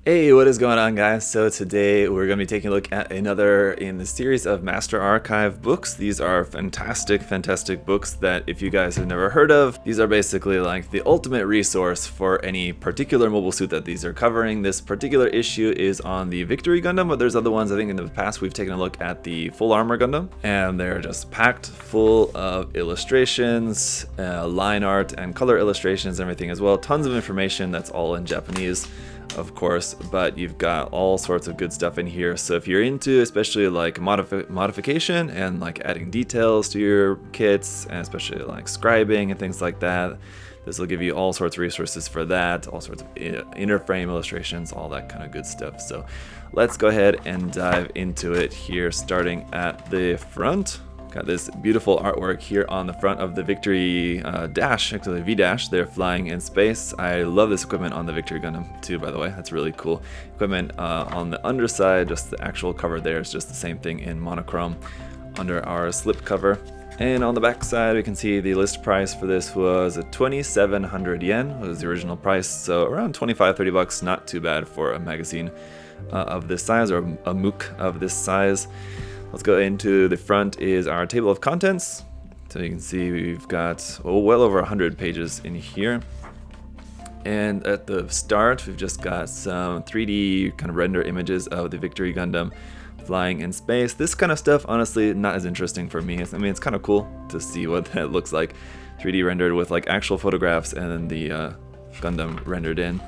Hey, what is going on, guys? So today we're going to be taking a look at another in the series of Master Archive books. These are fantastic books that if you guys have never heard of, these are basically like the ultimate resource for any particular mobile suit that these are covering. This particular issue is on the Victory Gundam, but there's other ones. I think in the past we've taken a look at the Full Armor Gundam, and they're just packed full of illustrations, line art, and color illustrations, and everything as well. Tons of information that's all in Japanese, of course, but you've got all sorts of good stuff in here. So if you're into especially like modification and like adding details to your kits, and especially like scribing and things like that, this will give you all sorts of resources for that, all sorts of inner frame illustrations, all that kind of good stuff. So let's go ahead and dive into it here, starting at the front. Got this beautiful artwork here on the front of the Victory Dash, actually V-Dash. They're flying in space. I love this equipment on the Victory Gundam too, by the way. That's really cool. Equipment on the underside, just the actual cover there is just the same thing in monochrome under our slip cover. And on the back side, we can see the list price for this was 2,700 yen, was the original price. So around 25-30 bucks, not too bad for a magazine of this size, or a Mook of this size. Let's go into the front is our table of contents. So you can see we've got well over 100 pages in here. And at the start, we've just got some 3D kind of render images of the Victory Gundam flying in space. This kind of stuff, honestly, not as interesting for me. I mean, it's kind of cool to see what that looks like 3D rendered with like actual photographs and then the Gundam rendered in.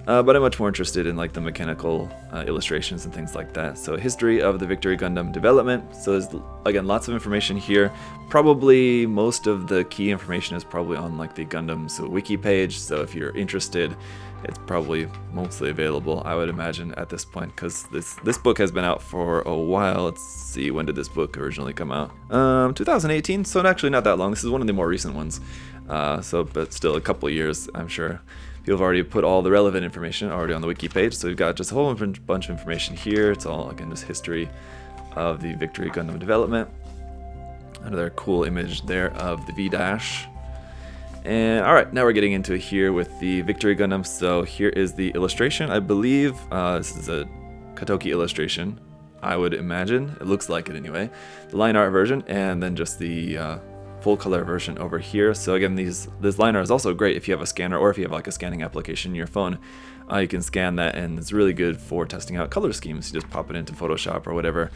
But I'm much more interested in like the mechanical illustrations and things like that. So history of the Victory Gundam development. So there's, again, lots of information here. Probably most of the key information is probably on like the Gundam's wiki page. So if you're interested, it's probably mostly available, I would imagine, at this point, because this book has been out for a while. Let's see, when did this book originally come out? 2018, so actually not that long. This is one of the more recent ones. But still a couple of years, I'm sure. People have already put all the relevant information already on the wiki page, so we've got just a whole bunch of information here. It's all, again, just history of the Victory Gundam development. Another cool image there of the V-Dash. And alright, now we're getting into it here with the Victory Gundam. So here is the illustration. I believe this is a Katoki illustration, I would imagine. It looks like it anyway. The line art version, and then just the full color version over here. So again, this line art is also great if you have a scanner, or if you have like a scanning application in your phone. You can scan that, and it's really good for testing out color schemes. You just pop it into Photoshop or whatever,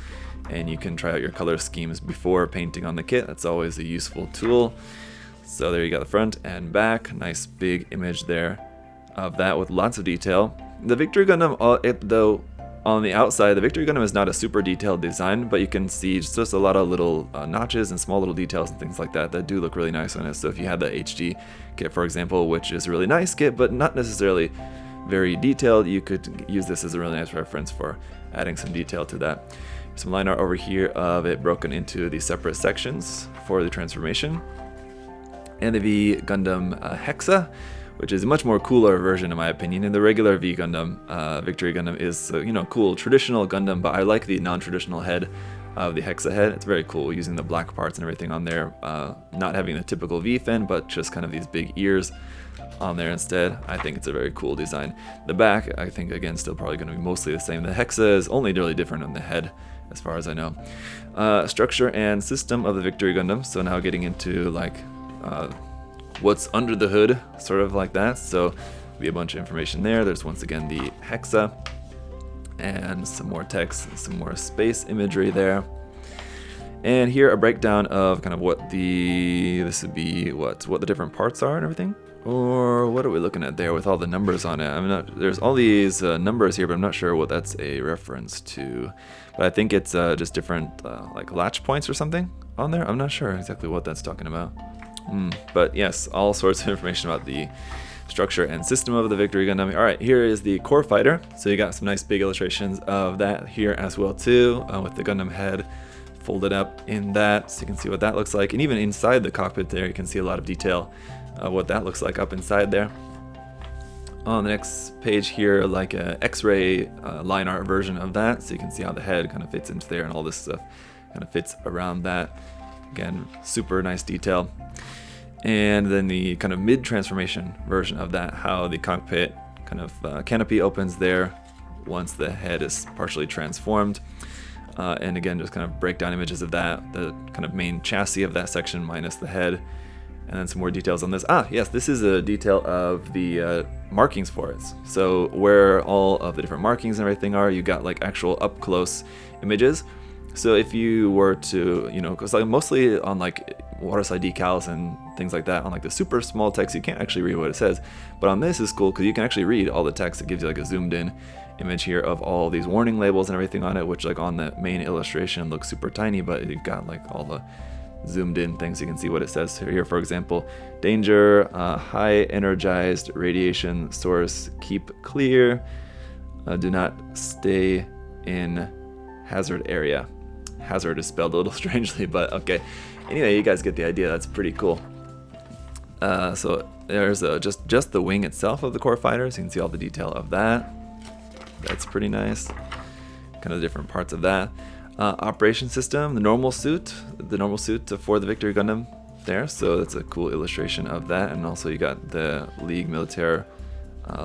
and you can try out your color schemes before painting on the kit. That's always a useful tool. So there you got the front and back. Nice big image there of that with lots of detail. The Victory Gundam, though, on the outside, the Victory Gundam is not a super detailed design, but you can see just a lot of little notches and small little details and things like that that do look really nice on it. So if you had the HD kit, for example, which is a really nice kit, but not necessarily very detailed, you could use this as a really nice reference for adding some detail to that. Some line art over here of it broken into the separate sections for the transformation. And the V Gundam Hexa, which is a much more cooler version in my opinion. And the regular V Gundam, Victory Gundam, is cool traditional Gundam, but I like the non-traditional head of the Hexa head. It's very cool, using the black parts and everything on there, not having the typical V fin, but just kind of these big ears on there instead. I think it's a very cool design. The back, I think, again, still probably going to be mostly the same. The Hexa is only really different on the head, as far as I know. Structure and system of the Victory Gundam. So now getting into like what's under the hood, sort of like that. So there'll be a bunch of information there. There's once again the Hexa, and some more text and some more space imagery there. And here a breakdown of kind of what the different parts are and everything. Or what are we looking at there with all the numbers on it? There's all these numbers here, but I'm not sure what that's a reference to. But I think it's just different like latch points or something on there. I'm not sure exactly what that's talking about. But yes, all sorts of information about the structure and system of the Victory Gundam. Alright, here is the core fighter. So you got some nice big illustrations of that here as well too, with the Gundam head folded up in that, so you can see what that looks like. And even inside the cockpit there, you can see a lot of detail of what that looks like up inside there. On the next page here, like a X-ray line art version of that, so you can see how the head kind of fits into there, and all this stuff kind of fits around that. Again, super nice detail. And then the kind of mid-transformation version of that, how the cockpit kind of canopy opens there, once the head is partially transformed. And again, just kind of breakdown images of that, the kind of main chassis of that section minus the head, and then some more details on this. Yes, this is a detail of the markings for it. So where all of the different markings and everything are, you got like actual up close images. So if you were to, because like mostly on like waterside decals and things like that, on like the super small text, you can't actually read what it says. But on this is cool because you can actually read all the text. It gives you like a zoomed in image here of all these warning labels and everything on it, which like on the main illustration looks super tiny, but you've got like all the zoomed in things. You can see what it says here. For example, danger, high energized radiation source, keep clear, do not stay in hazard area. Hazard is spelled a little strangely, but okay. Anyway, you guys get the idea. That's pretty cool. So there's just the wing itself of the core fighter, so you can see all the detail of that. That's pretty nice. Kind of different parts of that. Operation system, the normal suit for the Victory Gundam there. So that's a cool illustration of that. And also you got the Ligue Militaire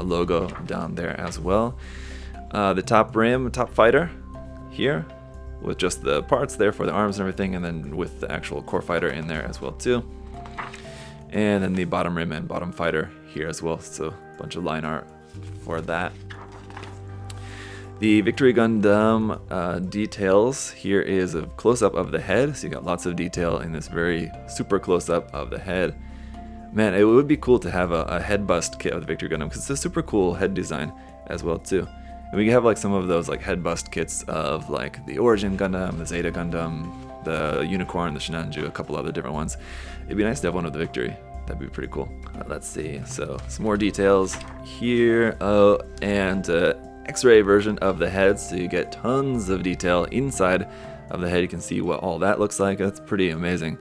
logo down there as well. The top fighter here, with just the parts there for the arms and everything, and then with the actual core fighter in there as well too. And then the bottom rim and bottom fighter here as well, so a bunch of line art for that. The Victory Gundam details, here is a close-up of the head, so you got lots of detail in this very super close-up of the head. Man, it would be cool to have a head bust kit of the Victory Gundam, because it's a super cool head design as well too. And we have like some of those like head bust kits of like the Origin Gundam, the Zeta Gundam, the Unicorn, the Shinanju, a couple other different ones. It'd be nice to have one of the Victory. That'd be pretty cool. Let's see. So some more details here. Oh, and X-ray version of the head. So you get tons of detail inside of the head. You can see what all that looks like. That's pretty amazing.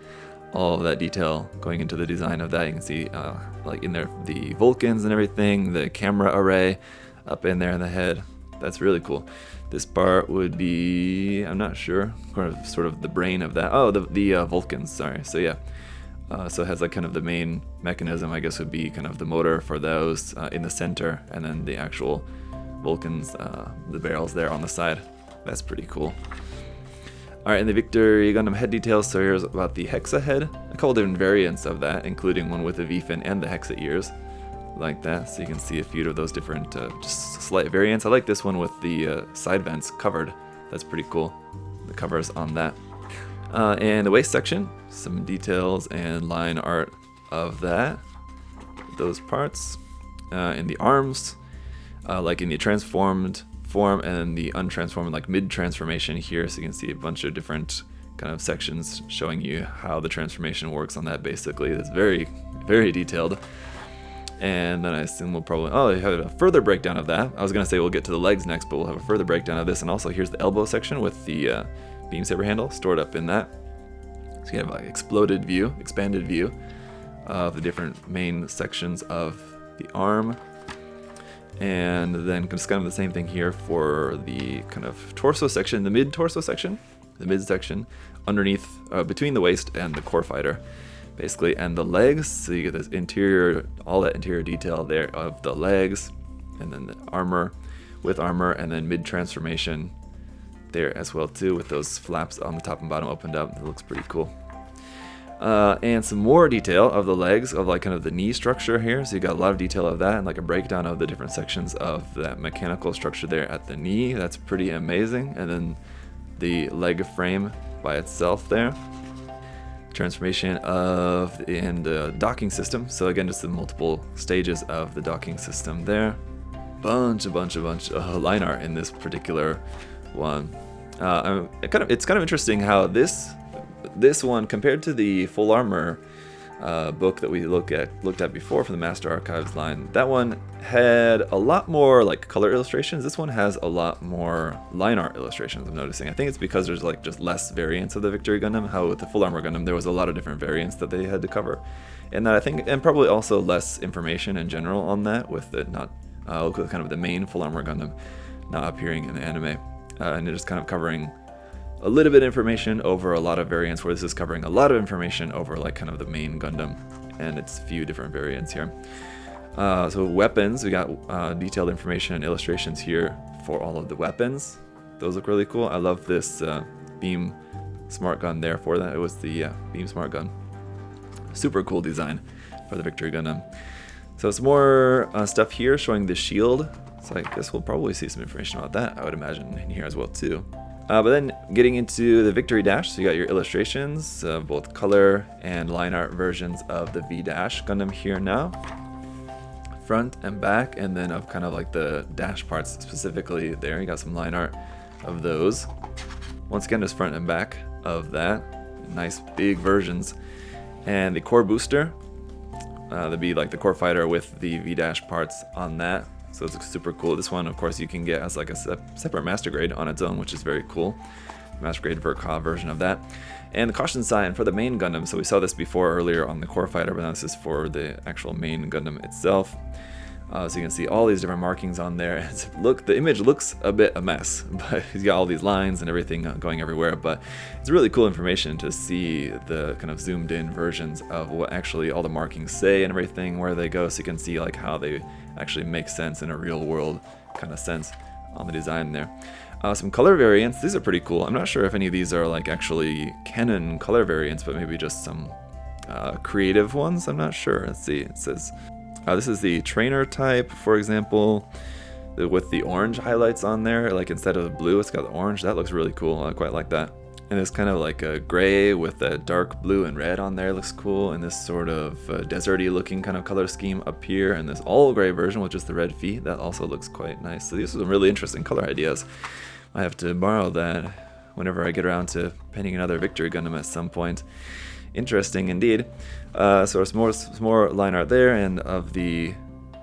All of that detail going into the design of that. You can see like in there the Vulcans and everything, the camera array up in there in the head. That's really cool. This part would be, I'm not sure, sort of the brain of that. Oh, the Vulcans, sorry. So yeah, so it has like kind of the main mechanism, I guess, would be kind of the motor for those in the center, and then the actual Vulcans, the barrels there on the side. That's pretty cool. All right, and the Victory Gundam head details. So here's about the Hexa head, a couple different variants of that, including one with the V-fin and the Hexa ears, like that. So you can see a few of those different just slight variants. I like this one with the side vents covered. That's pretty cool, the covers on that. And the waist section, some details and line art of that, those parts. In the arms, like in the transformed form and the untransformed, like mid-transformation here. So you can see a bunch of different kind of sections showing you how the transformation works on that. Basically, it's very, very detailed. And then I assume we'll probably, have a further breakdown of that. I was going to say we'll get to the legs next, but we'll have a further breakdown of this. And also here's the elbow section with the beam saber handle stored up in that. So you have like expanded view of the different main sections of the arm. And then just kind of the same thing here for the kind of torso section, the mid-torso section, the midsection underneath, between the waist and the core fighter, basically, and the legs. So you get this interior, all that interior detail there of the legs, and then the armor with armor, and then mid-transformation there as well too, with those flaps on the top and bottom opened up. It looks pretty cool. And some more detail of the legs, of like kind of the knee structure here. So you got a lot of detail of that, and like a breakdown of the different sections of that mechanical structure there at the knee. That's pretty amazing. And then the leg frame by itself there. Transformation of and the docking system. So again, just the multiple stages of the docking system there. Bunch of line art in this particular one. It's kind of interesting how this one, compared to the full armor book that we looked at before from the Master Archives line, that one had a lot more like color illustrations. This one has a lot more line art illustrations, I'm noticing. I think it's because there's like just less variants of the Victory Gundam. How with the full armor Gundam there was a lot of different variants that they had to cover, and that I think, and probably also less information in general on that, with it not with kind of the main full armor Gundam not appearing in the anime, and it just kind of covering a little bit of information over a lot of variants, where this is covering a lot of information over like kind of the main Gundam and its few different variants here. So weapons, we got detailed information and illustrations here for all of the weapons. Those look really cool. I love this beam smart gun there for that. It was the beam smart gun. Super cool design for the Victory Gundam. So some more stuff here showing the shield. So I guess we'll probably see some information about that, I would imagine, in here as well too. But then getting into the Victory Dash, so you got your illustrations, both color and line art versions of the V-Dash Gundam here now. Front and back, and then of kind of like the dash parts specifically there. You got some line art of those. Once again, just front and back of that. Nice big versions. And the core booster, that'd be like the core fighter with the V-Dash parts on that. So it's super cool. This one, of course, you can get as like a separate master grade on its own, which is very cool. Master grade Verkov version of that. And the caution sign for the main Gundam. So we saw this before earlier on the core fighter, but now this is for the actual main Gundam itself. So you can see all these different markings on there. Look, the image looks a bit a mess, but he's got all these lines and everything going everywhere. But it's really cool information to see the kind of zoomed in versions of what actually all the markings say and everything, where they go, so you can see like how they actually make sense in a real world kind of sense on the design there. Some color variants. These are pretty cool. I'm not sure if any of these are like actually canon color variants, but maybe just some creative ones. I'm not sure. Let's see. It says this is the trainer type, for example, with the orange highlights on there. Like instead of blue, it's got the orange. That looks really cool. I quite like that. And it's kind of like a gray with a dark blue and red on there. Looks cool. And this sort of deserty looking kind of color scheme up here. And this all gray version with just the red feet. That also looks quite nice. So these are some really interesting color ideas. I have to borrow that whenever I get around to painting another Victory Gundam at some point. Interesting indeed. So some more line art there, and of the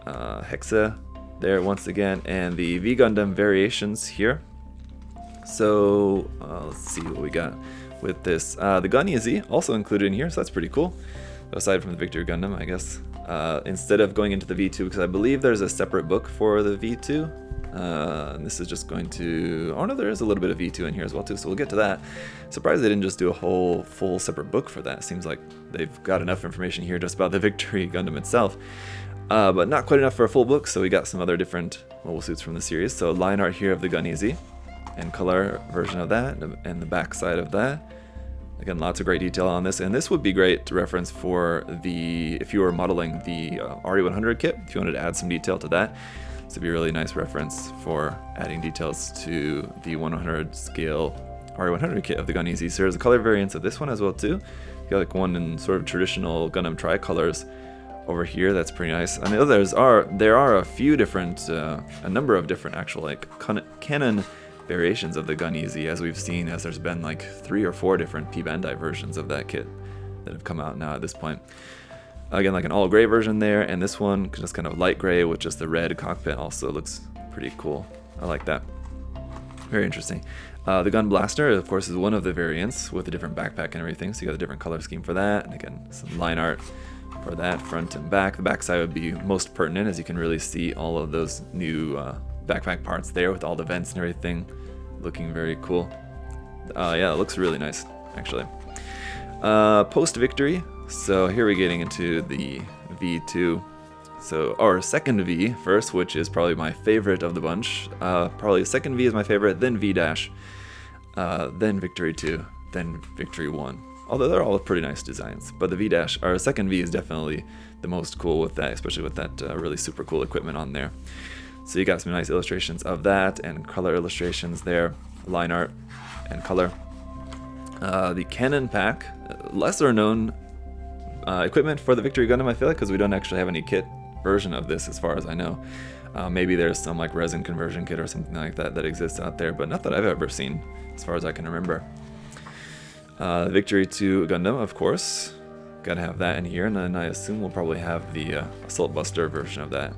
Hexa there once again, and the V Gundam variations here. So let's see what we got with this. The Gun Easy also included in here, so that's pretty cool. Aside from the Victory Gundam, I guess. Instead of going into the V2, because I believe there's a separate book for the V2. And this is just going to... Oh no, there is a little bit of V2 in here as well too, so we'll get to that. Surprised they didn't just do a whole full separate book for that. Seems like they've got enough information here just about the Victory Gundam itself. But not quite enough for a full book, so we got some other different mobile suits from the series. So line art here of the Gun Easy, and color version of that, and the back side of that. Again, lots of great detail on this, and this would be great to reference for the... if you were modeling the RE100 kit, if you wanted to add some detail to that. This would be a really nice reference for adding details to the 100 scale RE100 kit of the Gun Easy. So there's a color variants of this one as well too. You got like one in sort of traditional Gundam tricolors over here. That's pretty nice. And the others there are a few different, a number of different actual like canon variations of the Gun Easy, as we've seen, as there's been like 3 or 4 different P Bandai versions of that kit that have come out now at this point. Again, like an all gray version there, and this one just kind of light gray with just the red cockpit also looks pretty cool. I like that. Very interesting. The Gun Blaster, of course, is one of the variants with a different backpack and everything, so you got a different color scheme for that. And again, some line art for that, front and back. The back side would be most pertinent, as you can really see all of those new backpack parts there with all the vents and everything, looking very cool. Yeah, it looks really nice, actually. Post-victory. So here we're getting into the V2. So our second V first, which is probably my favorite of the bunch. Probably second V is my favorite, then V-Dash, then Victory 2, then Victory 1. Although they're all pretty nice designs. But the V-Dash, our second V, is definitely the most cool with that, especially with that really super cool equipment on there. So you got some nice illustrations of that, and color illustrations there, line art and color. The Cannon Pack, lesser known equipment for the Victory Gundam, I feel like, because we don't actually have any kit version of this as far as I know. Maybe there's some like resin conversion kit or something like that that exists out there, but not that I've ever seen as far as I can remember. Victory 2 Gundam, of course, gotta have that in here, and then I assume we'll probably have the Assault Buster version of that.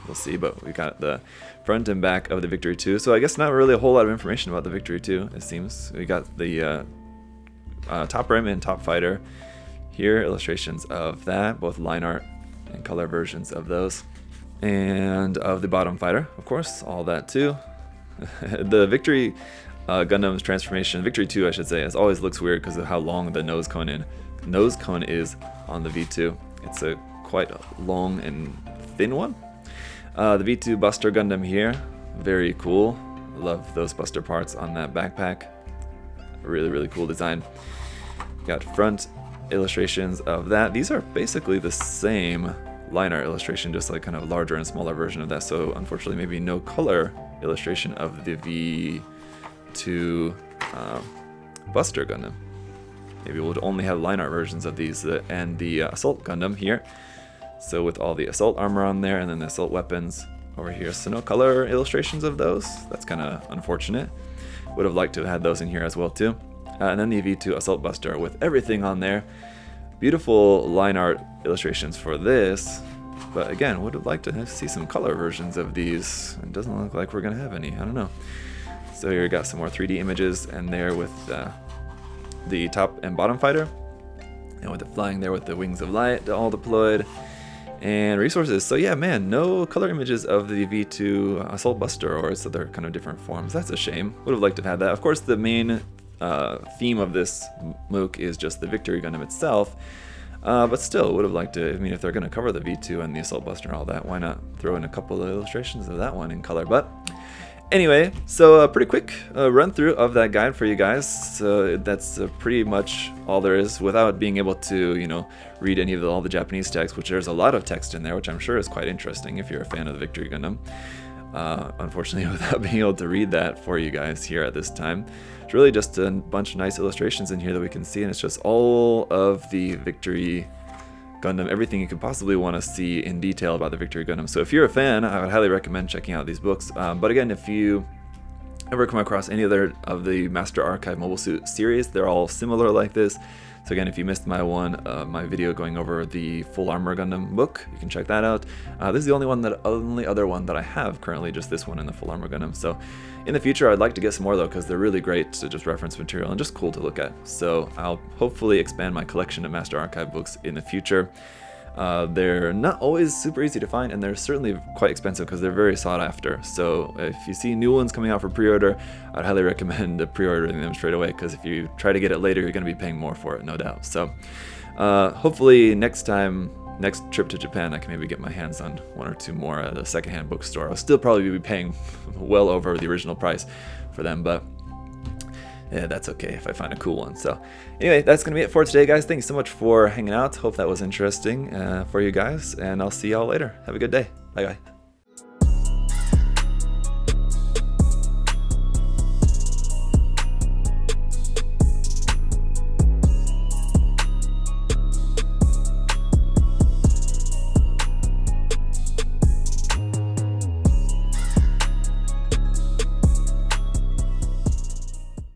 We'll see, but we got the front and back of the Victory 2, so I guess not really a whole lot of information about the Victory 2, it seems. We got the Top Rim and Top Fighter here, illustrations of that, both line art and color versions of those. And of the Bottom Fighter, of course, all that too. The Victory Gundam's transformation, Victory 2 I should say, always looks weird because of how long the nose cone is on the V2. It's a quite long and thin one. The V2 Buster Gundam here, very cool. Love those Buster parts on that backpack. Really, really cool design. Got front illustrations of that. These are basically the same line art illustration, just like kind of larger and smaller version of that. So unfortunately, maybe no color illustration of the V2 Buster Gundam. Maybe we'll only have line art versions of these and the Assault Gundam here. So with all the assault armor on there and then the assault weapons over here. So no color illustrations of those. That's kind of unfortunate. Would have liked to have had those in here as well too. And then the V2 Assault Buster with everything on there. Beautiful line art illustrations for this. But again, would have liked to see some color versions of these. It doesn't look like we're going to have any. I don't know. So here we got some more 3D images and there with the top and bottom fighter. And with it flying there with the wings of light all deployed. And resources. So yeah, man, no color images of the V2 Assault Buster or its other kind of different forms. That's a shame. Would have liked to have had that. Of course, the main theme of this Mook is just the Victory Gundam itself. But still, would have liked to, I mean, if they're going to cover the V2 and the Assault Buster and all that, why not throw in a couple of illustrations of that one in color? But anyway, so a pretty quick run through of that guide for you guys. So that's pretty much all there is without being able to, you know, read any of all the Japanese text, which there's a lot of text in there, which I'm sure is quite interesting if you're a fan of the Victory Gundam. Unfortunately, without being able to read that for you guys here at this time. It's really just a bunch of nice illustrations in here that we can see, and it's just all of the Victory Gundam, everything you could possibly want to see in detail about the Victory Gundam. So if you're a fan, I would highly recommend checking out these books. But again, if you ever come across any other of the Master Archive Mobile Suit series, they're all similar like this. So again, if you missed my video going over the Full Armor Gundam book, you can check that out. This is the only other one that I have currently, just this one in the Full Armor Gundam. So in the future, I'd like to get some more though, because they're really great to just reference material and just cool to look at. So I'll hopefully expand my collection of Master Archive books in the future. They're not always super easy to find, and they're certainly quite expensive because they're very sought after. So if you see new ones coming out for pre-order, I'd highly recommend pre-ordering them straight away, because if you try to get it later, you're going to be paying more for it, no doubt. So hopefully next trip to Japan, I can maybe get my hands on one or two more at a secondhand bookstore. I'll still probably be paying well over the original price for them, but yeah, that's okay if I find a cool one. So anyway, that's going to be it for today, guys. Thanks so much for hanging out. Hope that was interesting for you guys, and I'll see y'all later. Have a good day. Bye, bye.